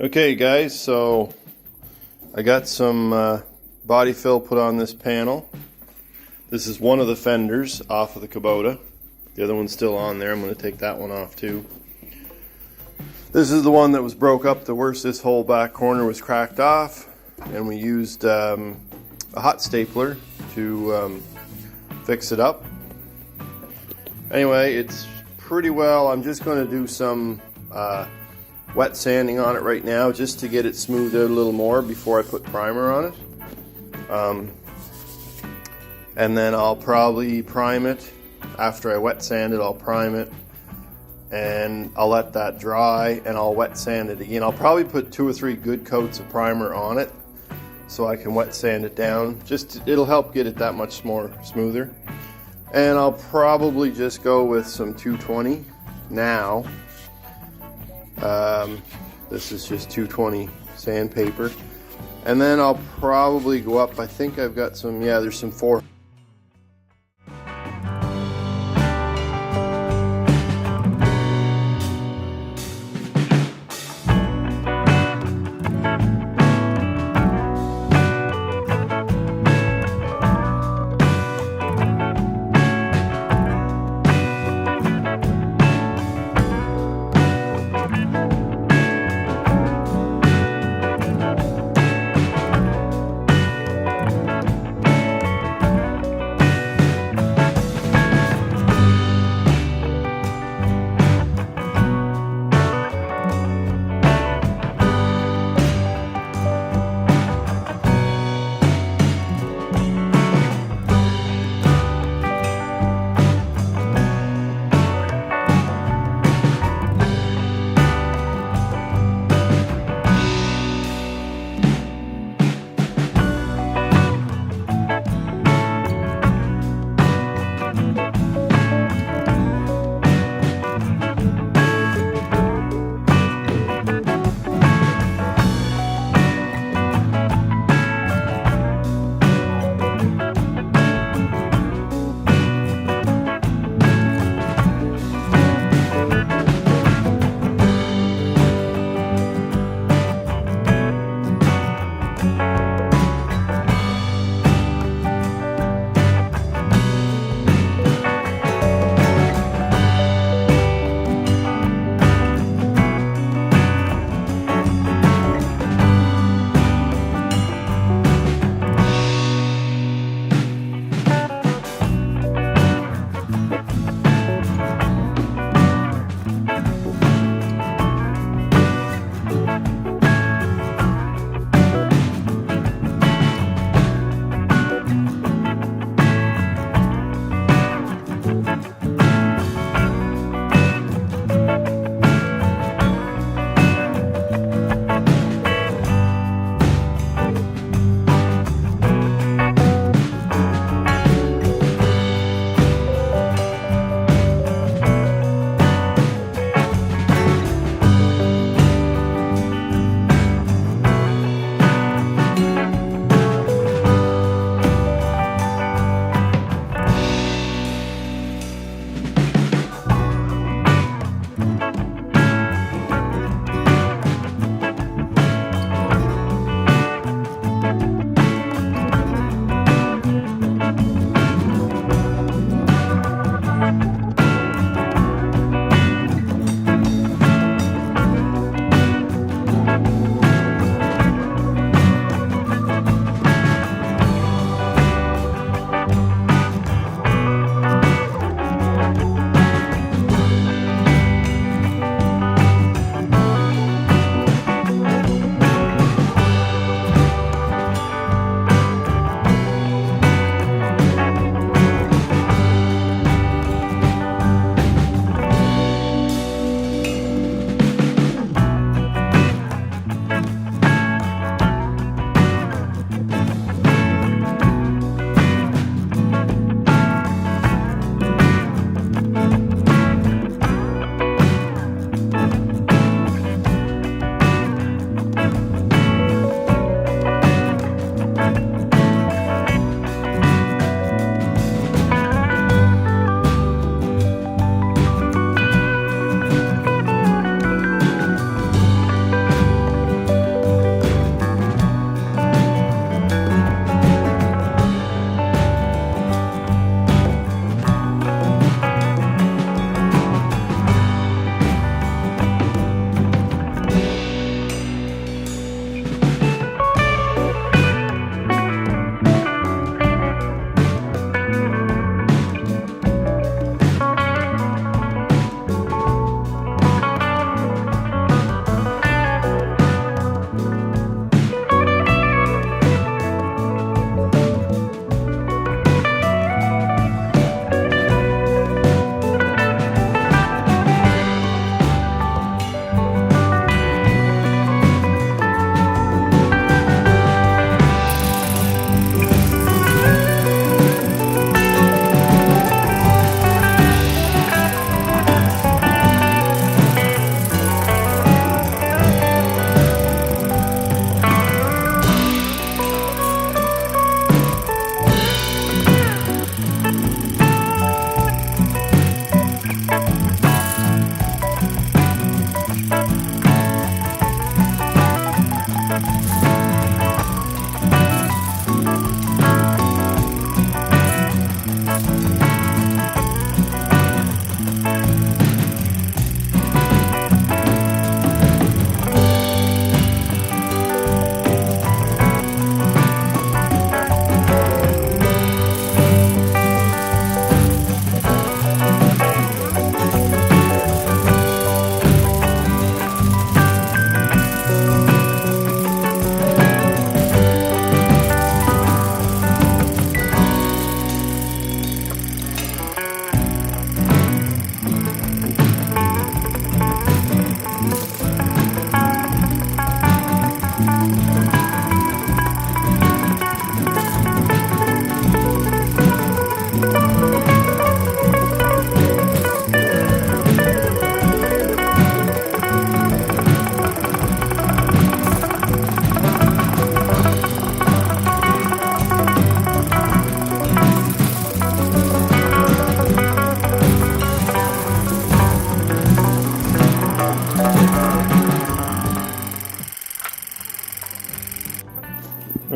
Okay guys, so I got some body fill put on this panel. This is one of the fenders off of the Kubota. The other one's still on there. I'm going to take that one off too. This is the one that was broke up the worst. This whole back corner was cracked off, and we used a hot stapler to fix it up. Anyway, it's pretty well. I'm just going to do some wet sanding on it right now just to get it smoothed out a little more before I put primer on it. And then I'll probably prime it. After I wet sand it, I'll prime it and I'll let that dry and I'll wet sand it again. I'll probably put 2 or 3 good coats of primer on it so I can wet sand it down. It'll help get it that much more smoother. And I'll probably just go with some 220 now. This is just 220 sandpaper, and then I'll probably go up. I think I've got some, yeah, there's some 4.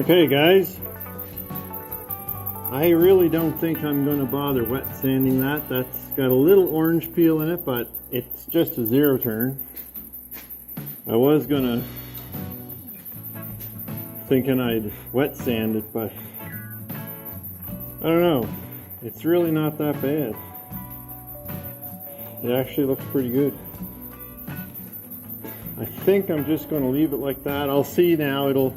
Okay guys, I really don't think I'm going to bother wet sanding that. That's got a little orange peel in it, but it's just a zero turn. I was gonna thinking I'd wet sand it, but I don't know. It's really not that bad. It actually looks pretty good. I think I'm just going to leave it like that. I'll see now. It'll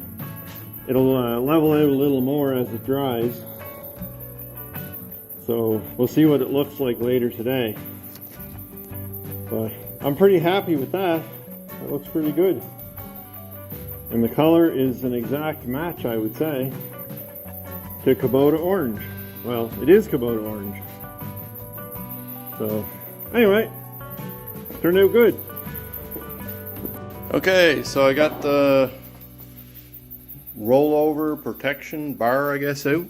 level out a little more as it dries. So we'll see what it looks like later today. But I'm pretty happy with that. That looks pretty good. And the color is an exact match, I would say, to Kubota orange. Well, it is Kubota orange. So anyway, turned out good. Okay, so I got the rollover protection bar, I guess, out.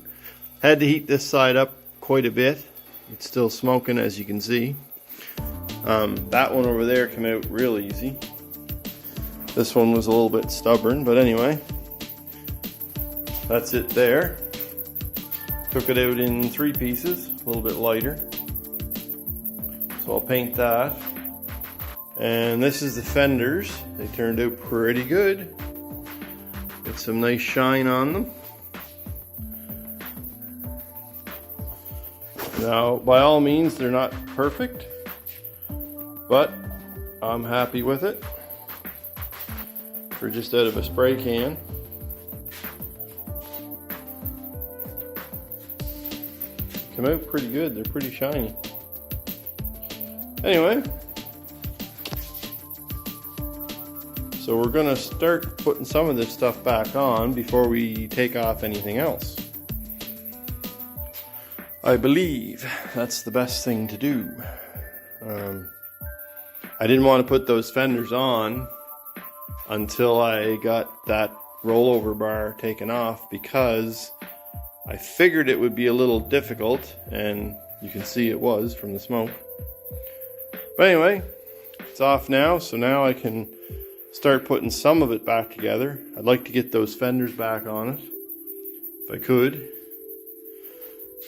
Had to heat this side up quite a bit. It's still smoking, as you can see. That one over there came out real easy. This one was a little bit stubborn, but anyway, that's it there. Took it out in 3 pieces, a little bit lighter. So I'll paint that. And this is the fenders. They turned out pretty good. Get some nice shine on them. Now, by all means, they're not perfect, but I'm happy with it. We're just out of a spray can. Come out pretty good. They're pretty shiny. Anyway, so we're gonna start putting some of this stuff back on before we take off anything else. I believe that's the best thing to do. I didn't want to put those fenders on until I got that rollover bar taken off, because I figured it would be a little difficult, and you can see it was from the smoke. But anyway, it's off now, so now I can start putting some of it back together. I'd like to get those fenders back on it, if I could.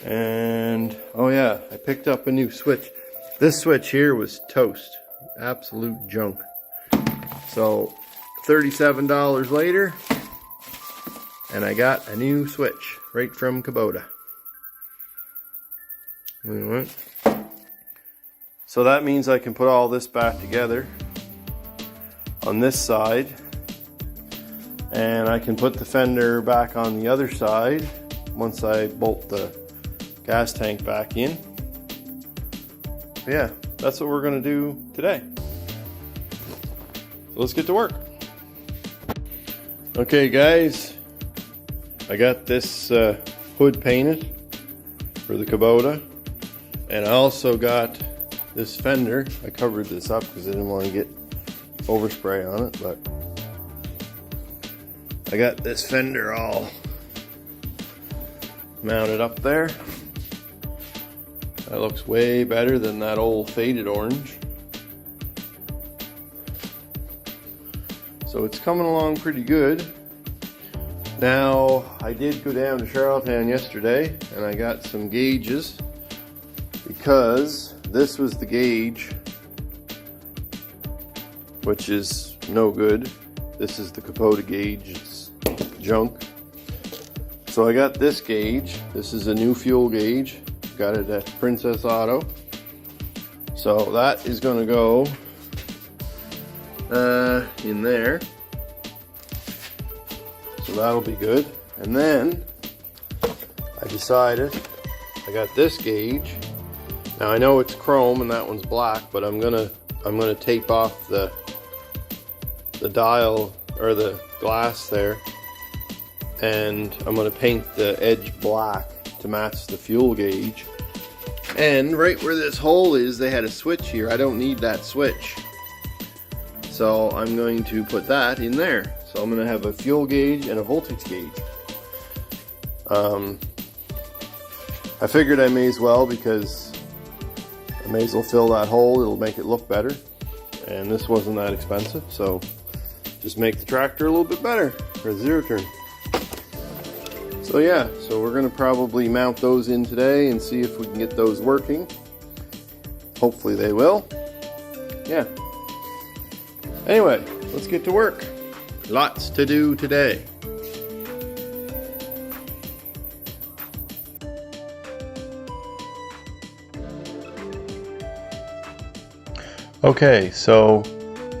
And, oh yeah, I picked up a new switch. This switch here was toast. Absolute junk. So, $37 later, and I got a new switch right from Kubota. Anyway, so that means I can put all this back together on this side, and I can put the fender back on the other side once I bolt the gas tank back in. But yeah, that's what we're gonna do today. So let's get to work. Okay guys, I got this hood painted for the Kubota, and I also got this fender. I covered this up because I didn't want to get overspray on it, but I got this fender all mounted up there. That looks way better than that old faded orange. So it's coming along pretty good. Now, I did go down to Charlottetown yesterday and I got some gauges, because this was the gauge, which is no good. This is the Kubota gauge, it's junk. So I got this gauge. This is a new fuel gauge. Got it at Princess Auto. So that is going to go in there. So that'll be good. And then I decided I got this gauge. Now I know it's chrome and that one's black, but I'm gonna tape off the dial or the glass there, and I'm gonna paint the edge black to match the fuel gauge. And right where this hole is, they had a switch here. I don't need that switch, so I'm going to put that in there. So I'm going to have a fuel gauge and a voltage gauge. I figured I may as well, because I may as well fill that hole. It'll make it look better, and this wasn't that expensive, so just make the tractor a little bit better for the zero turn. So yeah, so we're gonna probably mount those in today and see if we can get those working. Hopefully they will. Yeah. Anyway, let's get to work. Lots to do today. Okay, so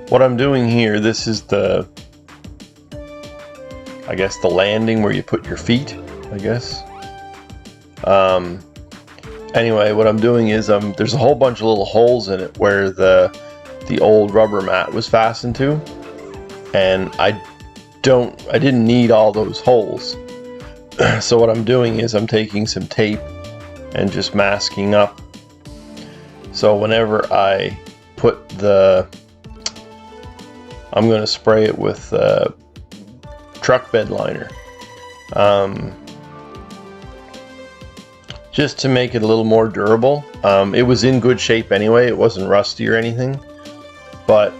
what I'm doing here, this is the, I guess, the landing where you put your feet, I guess. Anyway, what I'm doing is there's a whole bunch of little holes in it where the old rubber mat was fastened to, and I didn't need all those holes. So what I'm doing is I'm taking some tape and just masking up. So whenever I put I'm going to spray it with truck bed liner, just to make it a little more durable. It was in good shape anyway, it wasn't rusty or anything, but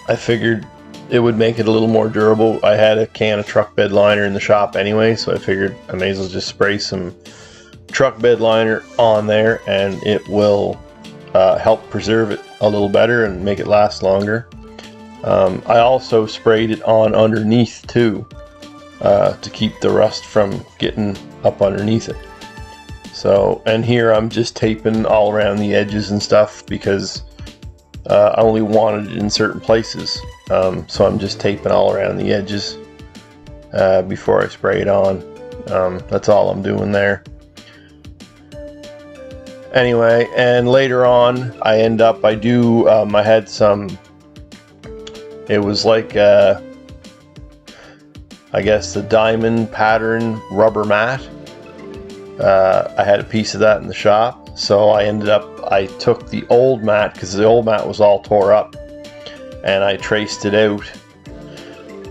I figured it would make it a little more durable. I had a can of truck bed liner in the shop anyway, so I figured I may as well just spray some truck bed liner on there, and it will help preserve it a little better and make it last longer. I also sprayed it on underneath too, to keep the rust from getting up underneath it. So, and here I'm just taping all around the edges and stuff because I only wanted it in certain places. So I'm just taping all around the edges before I spray it on. That's all I'm doing there. Anyway, and later on I had some, it was like I guess the diamond pattern rubber mat. I had a piece of that in the shop, so I took the old mat, because the old mat was all tore up, and I traced it out,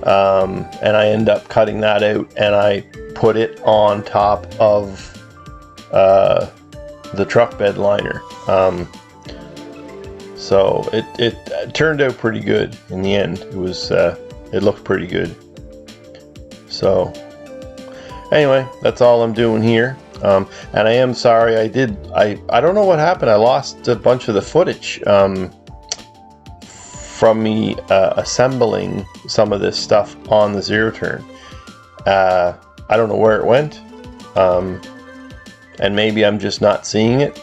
and I ended up cutting that out, and I put it on top of the truck bed liner. So it turned out pretty good in the end. It looked pretty good. So anyway, that's all I'm doing here. And I am sorry, I don't know what happened. I lost a bunch of the footage from me assembling some of this stuff on the zero turn. I don't know where it went, and maybe I'm just not seeing it,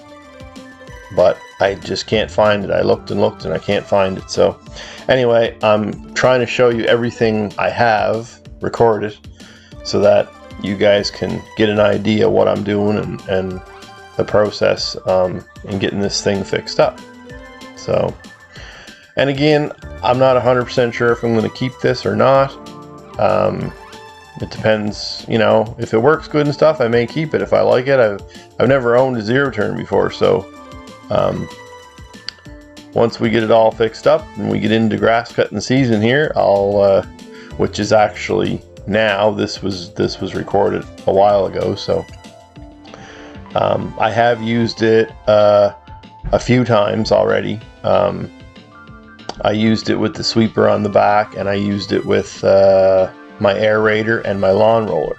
but I just can't find it. I looked and looked and I can't find it. So anyway, I'm trying to show you everything I have recorded so that you guys can get an idea what I'm doing and the process in getting this thing fixed up. So, and again, I'm not 100% sure if I'm going to keep this or not. It depends, you know, if it works good and stuff, I may keep it if I like it. I've never owned a zero turn before, so once we get it all fixed up and we get into grass cutting season here, I'll which is actually now, this was recorded a while ago, so I have used it a few times already. I used it with the sweeper on the back, and I used it with my aerator and my lawn roller,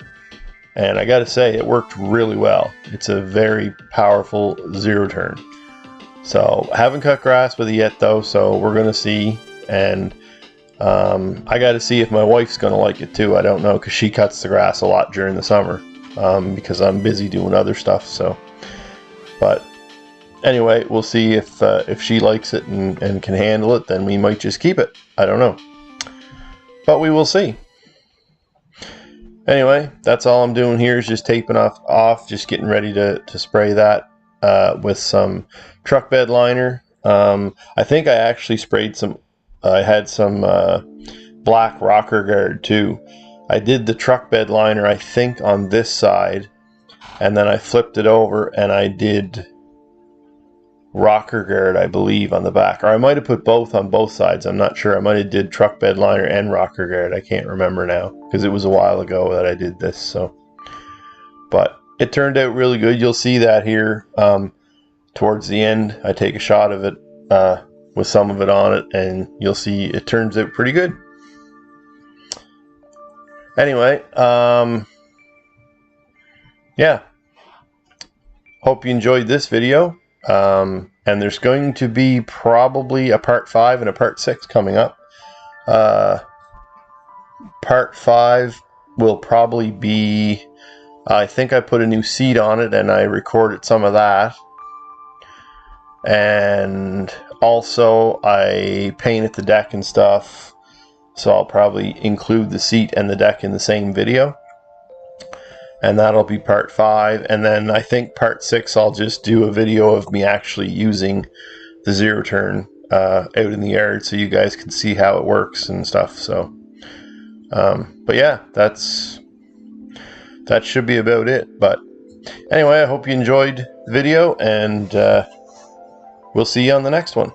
and I gotta say, it worked really well. It's a very powerful zero turn. So I haven't cut grass with it yet though, so we're gonna see. And I got to see if my wife's going to like it too. I don't know, because she cuts the grass a lot during the summer because I'm busy doing other stuff. So, but anyway, we'll see if she likes it and can handle it. Then we might just keep it. I don't know, but we will see. Anyway, that's all I'm doing here is just taping off, just getting ready to spray that with some truck bed liner. I think I actually sprayed some. I had some black rocker guard too. I did the truck bed liner, I think, on this side, and then I flipped it over and I did rocker guard, I believe, on the back. Or I might have put both on both sides. I'm not sure. I might have did truck bed liner and rocker guard. I can't remember now because it was a while ago that I did this. So, but it turned out really good. You'll see that here towards the end. I take a shot of it with some of it on it, and you'll see it turns out pretty good. Anyway, yeah, hope you enjoyed this video. And there's going to be probably a part 5 and a part 6 coming up. Part 5 will probably be, I think I put a new seat on it and I recorded some of that. And also I painted the deck and stuff, so I'll probably include the seat and the deck in the same video. And that'll be part 5. And then I think part 6 I'll just do a video of me actually using the zero turn out in the yard so you guys can see how it works and stuff. So but yeah, that should be about it. But anyway, I hope you enjoyed the video, and we'll see you on the next one.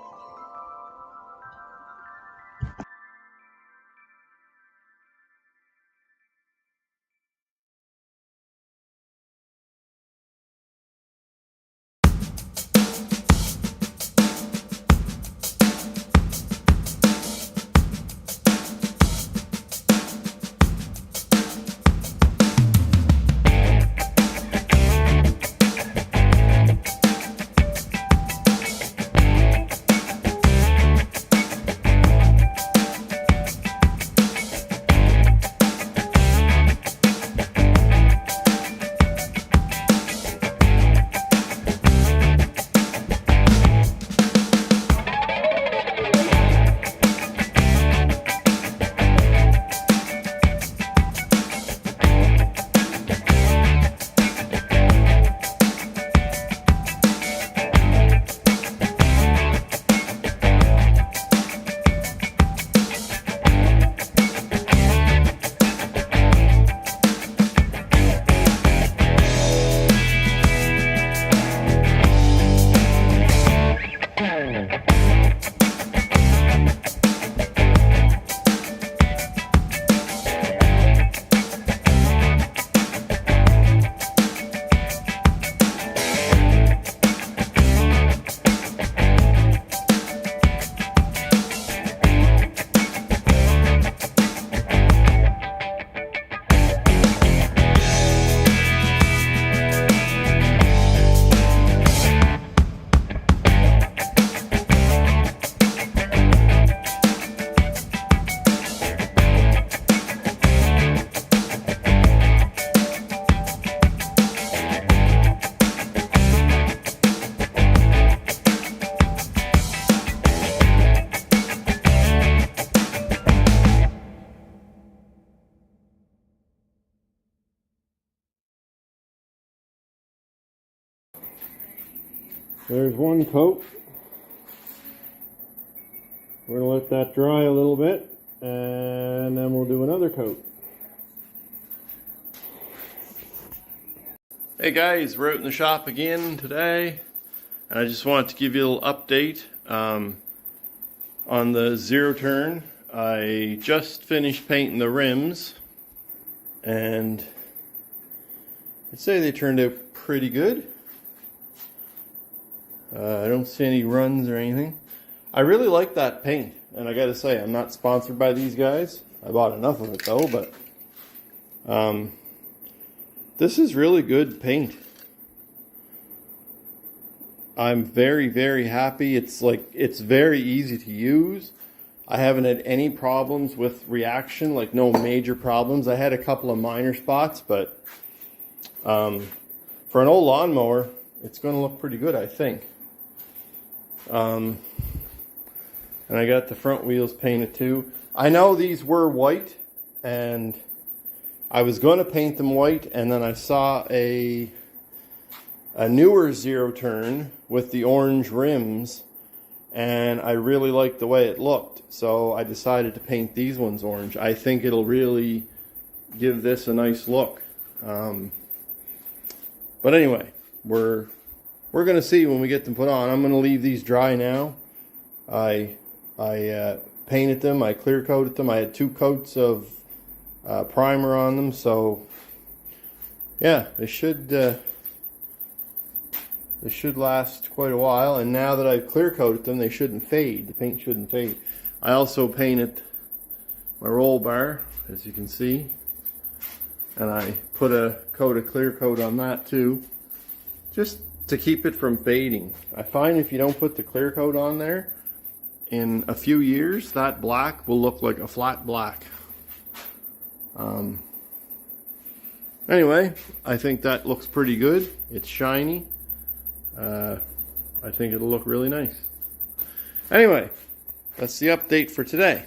There's one coat. We're going to let that dry a little bit, and then we'll do another coat. Hey guys, we're out in the shop again today, and I just wanted to give you a little update on the zero turn. I just finished painting the rims, and I'd say they turned out pretty good. I don't see any runs or anything. I really like that paint, and I gotta say, I'm not sponsored by these guys. I bought enough of it though, but this is really good paint. I'm very, very happy. It's very easy to use. I haven't had any problems with reaction, like no major problems. I had a couple of minor spots, but for an old lawnmower, it's going to look pretty good, I think. And I got the front wheels painted too. I know these were white, and I was going to paint them white, and then I saw a newer zero turn with the orange rims, and I really liked the way it looked, so I decided to paint these ones orange. I think it'll really give this a nice look. But anyway, we're going to see when we get them put on. I'm going to leave these dry now. I painted them, I clear coated them. I had 2 coats of primer on them, so yeah, they should last quite a while. And now that I've clear coated them, they shouldn't fade. The paint shouldn't fade. I also painted my roll bar, as you can see, And I put a coat of clear coat on that too, just to keep it from fading. I find if you don't put the clear coat on there, in a few years, that black will look like a flat black. Anyway, I think that looks pretty good. It's shiny. I think it'll look really nice. Anyway, that's the update for today.